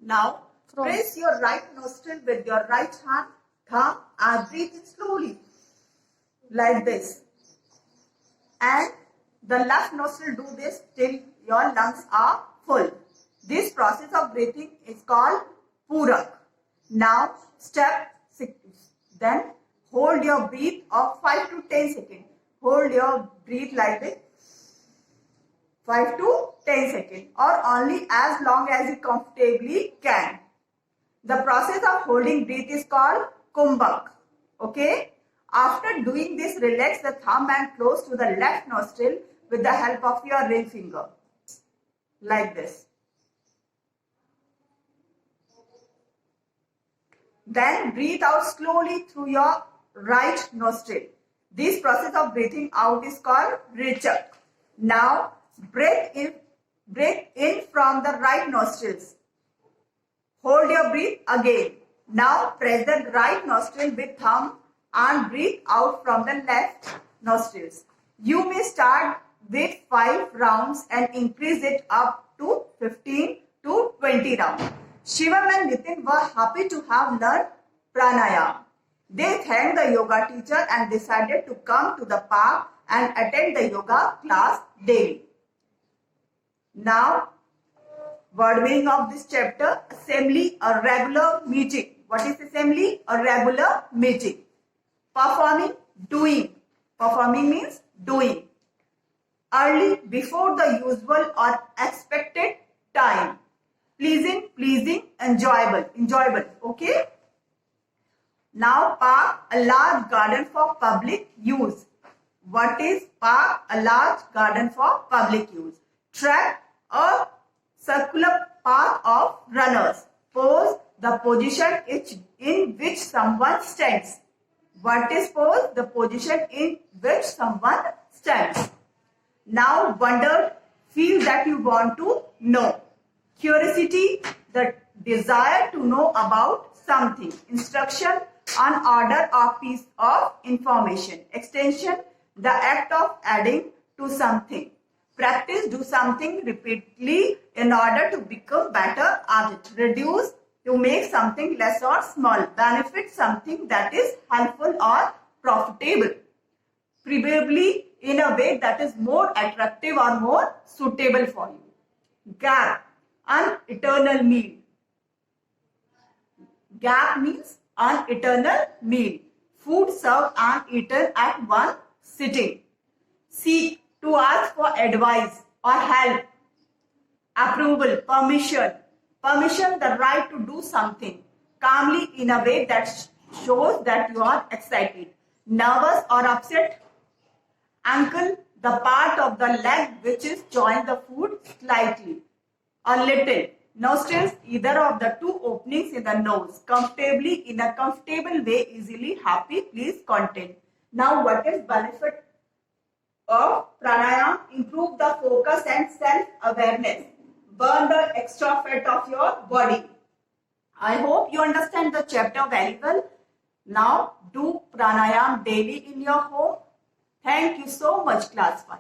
Now, press your right nostril with your right hand, thumb, and breathe in slowly, like this. And the left nostril do this till your lungs are full. This process of breathing is called Purak. Now, step 6. Then, hold your breath of 5 to 10 seconds. Hold your breath like this. 5 to 10 seconds or only as long as you comfortably can. The process of holding breath is called Kumbhak. Okay? After doing this, relax the thumb and close to the left nostril with the help of your ring finger. Like this. Then breathe out slowly through your right nostril. This process of breathing out is called Rechak. Now, breathe in from the right nostrils. Hold your breath again. Now, press the right nostril with thumb and breathe out from the left nostrils. You may start with 5 rounds and increase it up to 15 to 20 rounds. Shivam and Nitin were happy to have learned pranayama. They thanked the yoga teacher and decided to come to the park and attend the yoga class daily. Now, word meaning of this chapter, assembly, a regular meeting. What is assembly? A regular meeting. Performing, doing. Performing means doing. Early, before the usual or expected time. Pleasing, enjoyable. Okay? Now, park, a large garden for public use. What is park? A large garden for public use. Track, a circular path of runners. Pose, the position in which someone stands. What is pose? The position in which someone stands. Now, wonder, feel that you want to know. Curiosity, the desire to know about something. Instruction, an order or piece of information. Extension, the act of adding to something. Practice, do something repeatedly in order to become better at it. Reduce, to make something less or small. Benefit, something that is helpful or profitable. Preferably in a way that is more attractive or more suitable for you. Gap, an eternal meal. Gap means an eternal meal. Food served and eaten at one sitting. Seek, to ask for advice or help. Approval, permission. Permission, the right to do something calmly in a way that shows that you are excited. Nervous or upset. Ankle, the part of the leg which is join the foot slightly. A little. Nostrils, either of the two openings in the nose. Comfortably, in a comfortable way, easily, happy, please, content. Now, what is benefit of pranayama? Improve the focus and self-awareness. Burn the extra fat of your body. I hope you understand the chapter very well. Now, do pranayama daily in your home. Thank you so much, class 5.